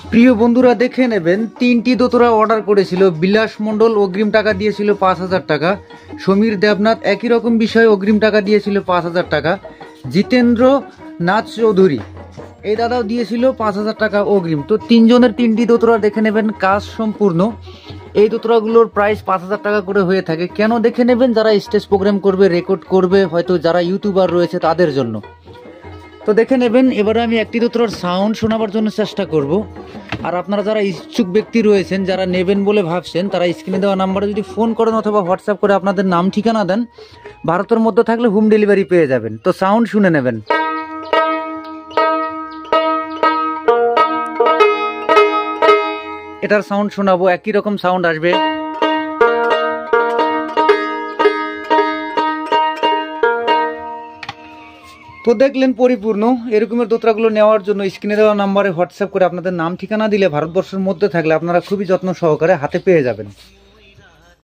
প্রিয় বন্ধুরা দেখে নেবেন, 3টি দোতরা অর্ডার করেছিল। বিলাস মণ্ডল অগ্রিম টাকা দিয়েছিল 5,000 টাকা। সমীর দেবনাথ একই রকম বিষয়ে অগ্রিম টাকা দিয়েছিল 5,000 টাকা। জিতেন্দ্র নাথ চৌধুরী এই দাদাও দিয়েছিল 5,000 টাকা অগ্রিম। তো 3 জনের 3টি দোতরা দেখে নেবেন, কাজ সম্পূর্ণ। এই দোতরাগুলোর প্রাইস 5,000 টাকা করে হয়ে থাকে। কেন দেখে নেবেন? যারা স্টেজ প্রোগ্রাম করবে, রেকর্ড করবে, হয়তো যারা ইউটিউবার রয়েছে তাদের জন্য। তো দেখে নেবেন। এবারে আমি একটি দোতরার সাউন্ড শোনাবার জন্য চেষ্টা করব। আর আপনারা যারা ইচ্ছুক ব্যক্তি রয়েছেন, যারা নেবেন বলে ভাবছেন, তারা স্ক্রিনে দেওয়া নাম্বারে যদি ফোন করেন অথবা হোয়াটসঅ্যাপ করে আপনাদের নাম ঠিকানা দেন, ভারতের মধ্যে থাকলে হোম ডেলিভারি পেয়ে যাবেন। তো সাউন্ড শুনে নেবেন। এটার সাউন্ড শোনাবো, একই রকম সাউন্ড আসবে। তো দেখলেন পরিপূর্ণ। এরকমের দোতরাগুলো নেওয়ার জন্য স্ক্রিনে দেওয়া নাম্বারে হোয়াটসঅ্যাপ করে আপনাদের নাম ঠিকানা দিলে ভারতবর্ষের মধ্যে থাকলে আপনারা খুবই যত্ন সহকারে হাতে পেয়ে যাবেন।